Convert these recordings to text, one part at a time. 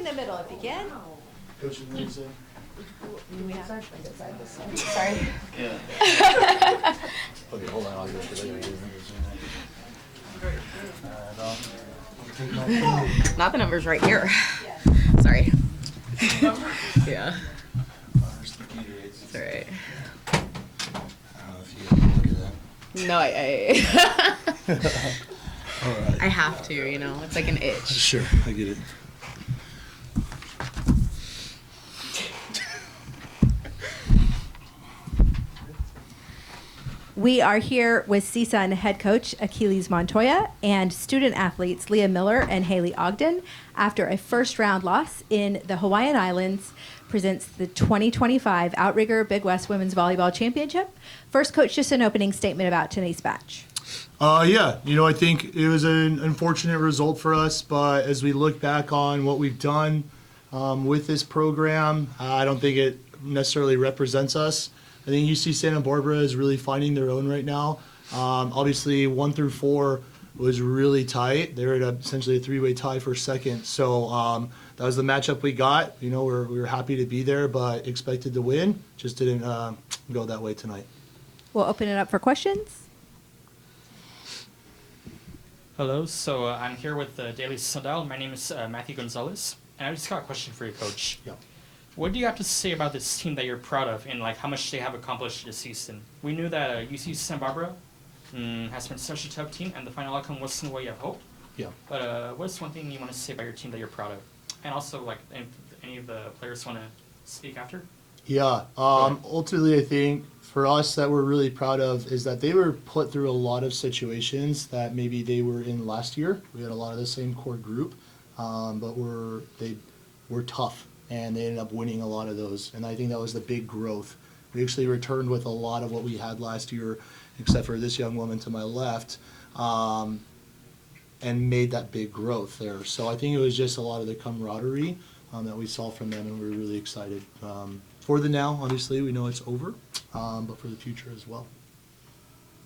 In the middle, if you can. Coach, Sorry. yeah. Okay, hold on. I'll get it. Not the numbers right here. Sorry. Yeah. It's all right. I don't know if you look at that. No, All right. I have to, you know. It's like an itch. Sure, I get it. We are here with CSUN head coach Aquiles Montoya and student athletes Leah Miller and Hayley Ogden after a first-round loss in the Hawaiian Islands presents the 2025 Outrigger Big West Women's Volleyball Championship. First, coach, just an opening statement about tonight's match. Yeah, I think it was an unfortunate result for us, but as we look back on what we've done with this program, I don't think it necessarily represents us. I think UC Santa Barbara is really finding their own right now. Obviously, 1 through 4 was really tight. They were at essentially a three-way tie for second. So that was the matchup we got. We were happy to be there, but expected to win. Just didn't go that way tonight. We'll open it up for questions. Hello, so I'm here with the Daily Sundial. My name is Matthew Gonzalez, and I just got a question for you, Coach. Yeah. What do you have to say about this team that you're proud of and how much they have accomplished this season? We knew that UC Santa Barbara has been such a tough team, and the final outcome wasn't what you have hoped. Yeah. But what's one thing you want to say about your team that you're proud of? And also, if any of the players want to speak after? Yeah. Ultimately, I think for us that we're really proud of is that they were put through a lot of situations that maybe they were in last year. We had a lot of the same core group, but they were tough, and they ended up winning a lot of those. And I think that was the big growth. We actually returned with a lot of what we had last year, except for this young woman to my left, and made that big growth there. So I think it was just a lot of the camaraderie that we saw from them, and we were really excited. For the now, obviously, we know it's over, but for the future as well.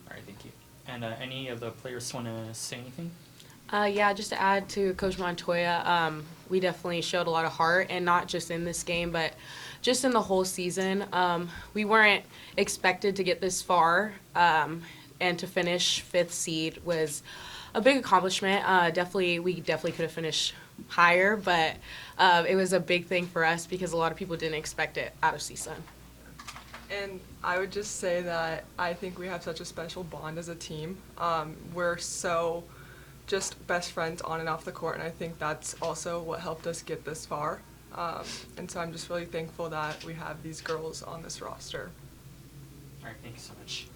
All right, thank you. And any of the players want to say anything? Yeah, just to add to Coach Montoya, we definitely showed a lot of heart, and not just in this game, but just in the whole season. We weren't expected to get this far, and to finish 5th seed was a big accomplishment. We definitely could have finished higher, but it was a big thing for us because a lot of people didn't expect it out of CSUN. And I would just say that I think we have such a special bond as a team. We're so just best friends on and off the court, and I think that's also what helped us get this far. And so I'm just really thankful that we have these girls on this roster. All right, thank you so much.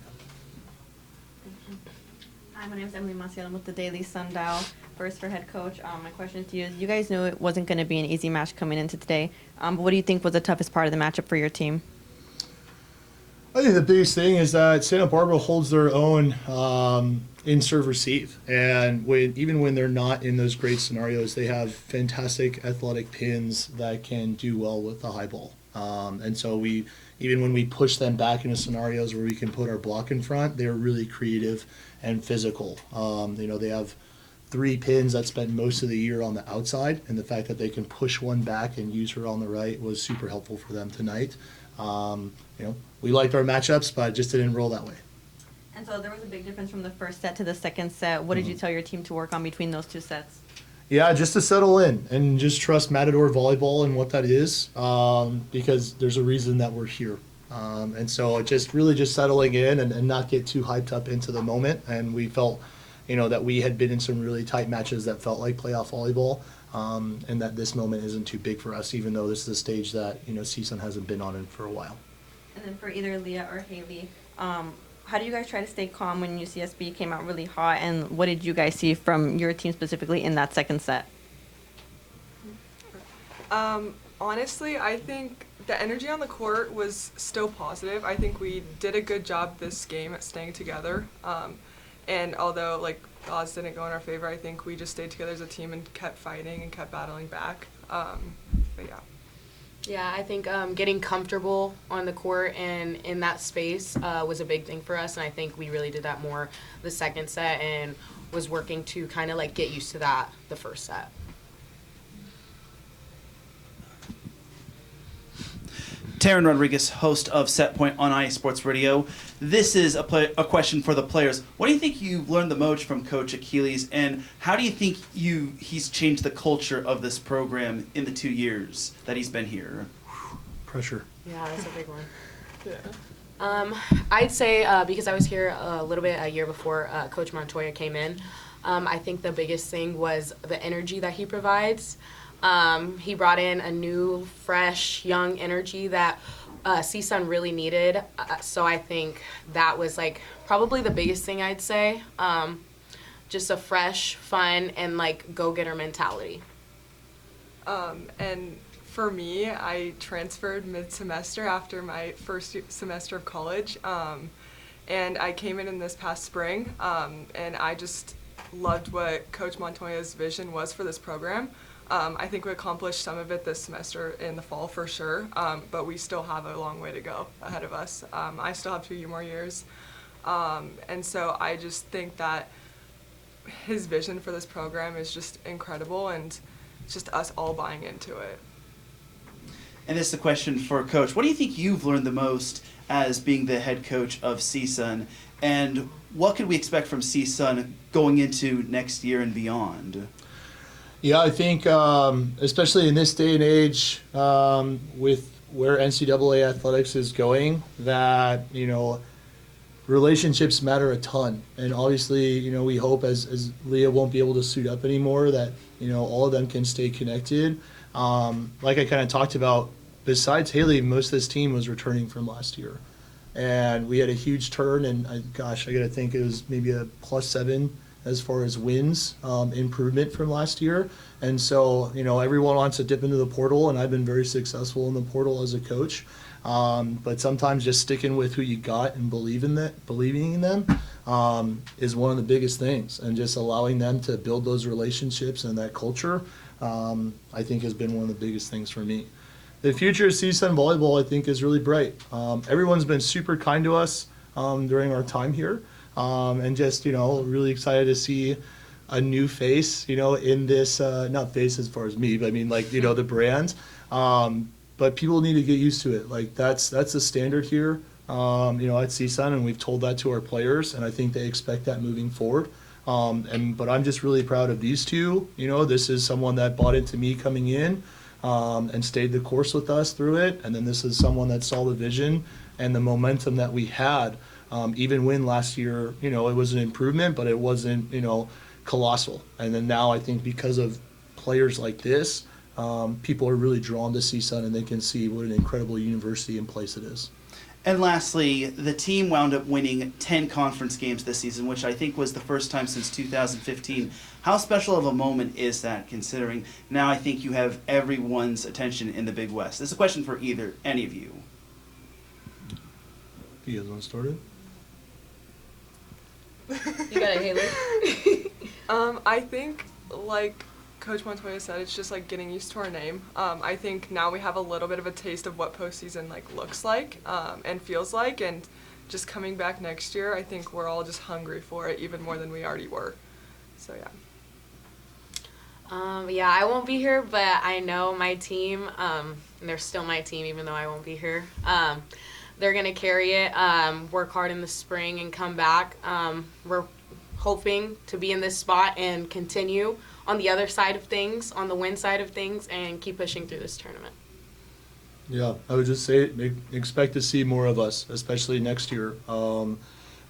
Hi, my name is Emily Maciel. I'm with the Daily Sundial. First, for head coach, my question to you is, you guys knew it wasn't going to be an easy match coming into today, but what do you think was the toughest part of the matchup for your team? I think the biggest thing is that Santa Barbara holds their own in serve receive, and even when they're not in those great scenarios, they have fantastic athletic pins that can do well with the high ball. And so even when we push them back into scenarios where we can put our block in front, they're really creative and physical. They have 3 pins that spent most of the year on the outside, and the fact that they can push one back and use her on the right was super helpful for them tonight. We liked our matchups, but it just didn't roll that way. And so there was a big difference from the first set to the second set. What did you tell your team to work on between those 2 sets? Yeah, just to settle in and just trust Matador volleyball and what that is, because there's a reason that we're here. And so just settling in and not get too hyped up into the moment. And we felt, that we had been in some really tight matches that felt like playoff volleyball, and that this moment isn't too big for us, even though this is a stage that, CSUN hasn't been on in for a while. And then for either Leah or Hayley, how do you guys try to stay calm when UCSB came out really hot, and what did you guys see from your team specifically in that second set? Honestly, I think the energy on the court was still positive. I think we did a good job this game at staying together. And although the odds didn't go in our favor, I think we just stayed together as a team and kept fighting and kept battling back. But yeah. Yeah, I think getting comfortable on the court and in that space was a big thing for us, and I think we really did that more the second set and was working to kind of get used to that the first set. Taryn Rodriguez, host of Set Point on IA Sports Radio. This is a question for the players. What do you think you've learned the most from Coach Aquiles, and how do you think he's changed the culture of this program in the 2 years that he's been here? Pressure. Yeah, that's a big one. Yeah. I'd say because I was here a year before Coach Montoya came in, I think the biggest thing was the energy that he provides. He brought in a new, fresh, young energy that CSUN really needed. So I think that was like probably the biggest thing I'd say. Just a fresh, fun, and like go-getter mentality. And for me, I transferred mid-semester after my first semester of college, and I came in this past spring, and I just loved what Coach Montoya's vision was for this program. I think we accomplished some of it this semester in the fall for sure, but we still have a long way to go ahead of us. I still have 2 more years, and so I just think that his vision for this program is just incredible, and it's just us all buying into it. And this is a question for Coach. What do you think you've learned the most as being the head coach of CSUN, and what could we expect from CSUN going into next year and beyond? Yeah, I think especially in this day and age with where NCAA athletics is going, that, relationships matter a ton. And obviously, we hope as Leah won't be able to suit up anymore, that, all of them can stay connected. Like I kind of talked about, besides Hayley, most of this team was returning from last year. And we had a huge turn, and I got to think it was maybe a +7 as far as wins, improvement from last year. And so, everyone wants to dip into the portal, and I've been very successful in the portal as a coach. But sometimes just sticking with who you got and believing in them is one of the biggest things. And just allowing them to build those relationships and that culture, I think has been one of the biggest things for me. The future of CSUN volleyball, I think, is really bright. Everyone's been super kind to us during our time here. And just, really excited to see a new face, in this, not face as far as me, but I mean, like, the brand. But people need to get used to it. Like, that's the standard here, at CSUN, and we've told that to our players, and I think they expect that moving forward. But I'm just really proud of these two. This is someone that bought into me coming in and stayed the course with us through it. And then this is someone that saw the vision and the momentum that we had. Even when last year, it was an improvement, but it wasn't, colossal. And then now I think because of players like this, people are really drawn to CSUN, and they can see what an incredible university and place it is. And lastly, the team wound up winning 10 conference games this season, which I think was the first time since 2015. How special of a moment is that, considering now I think you have everyone's attention in the Big West? This is a question for any of you. You guys want to start it? You got it, Hayley. I think, like Coach Montoya said, it's just like getting used to our name. I think now we have a little bit of a taste of what postseason looks like and feels like, and just coming back next year, I think we're all just hungry for it even more than we already were. So yeah. Yeah, I won't be here, but I know my team, and they're still my team even though I won't be here. They're going to carry it, work hard in the spring, and come back. We're hoping to be in this spot and continue on the other side of things, on the win side of things, and keep pushing through this tournament. Yeah, I would just say expect to see more of us, especially next year.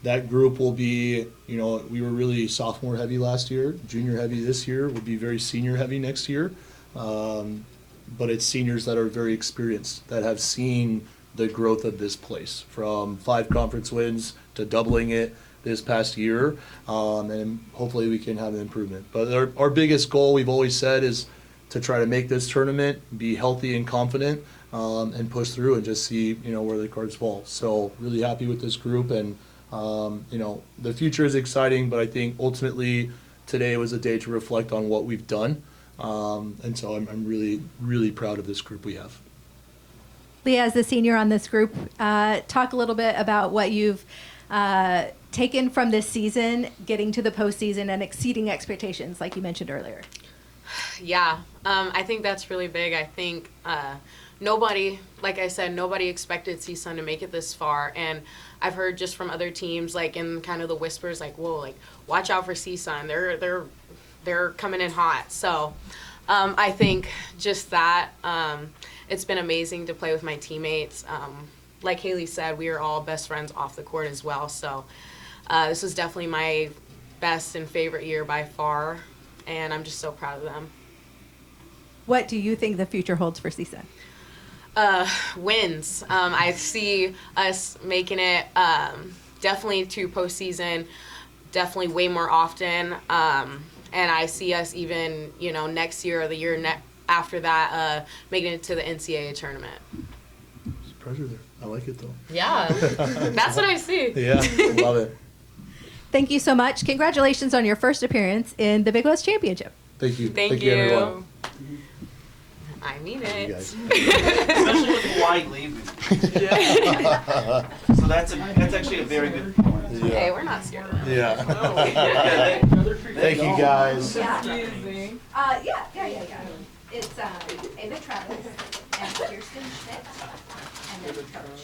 That group will be, we were really sophomore heavy last year, junior heavy this year. We'll be very senior heavy next year. But it's seniors that are very experienced, that have seen the growth of this place from 5 conference wins to doubling it this past year, and hopefully we can have an improvement. But our biggest goal, we've always said, is to try to make this tournament, be healthy and confident, and push through and just see where the cards fall. So really happy with this group, and the future is exciting, but I think ultimately today was a day to reflect on what we've done, and so I'm really, really proud of this group we have. Leah, as the senior on this group, talk a little bit about what you've taken from this season, getting to the postseason and exceeding expectations, like you mentioned earlier. Yeah, I think that's really big. I think nobody, like I said, nobody expected CSUN to make it this far. And I've heard just from other teams, like in kind of the whispers, like, whoa, like watch out for CSUN. They're coming in hot. So I think just that, it's been amazing to play with my teammates. Like Hayley said, we are all best friends off the court as well. So this was definitely my best and favorite year by far. And I'm just so proud of them. What do you think the future holds for CSUN? Wins. I see us making it definitely to postseason, definitely way more often. And I see us even, next year or the year after that, making it to the NCAA tournament. There's pressure there. I like it though. Yeah, that's what I see. Yeah, love it. Thank you so much. Congratulations on your first appearance in the Big West Championship. Thank you. Thank you. everyone. I mean Thank you it. guys. Especially with Hawaii leaving. So that's actually a very good point. Hey, we're not scared of that. Yeah. Thank you guys. Yeah. It's Ava Travis and Kirsten Schmidt and then Coach.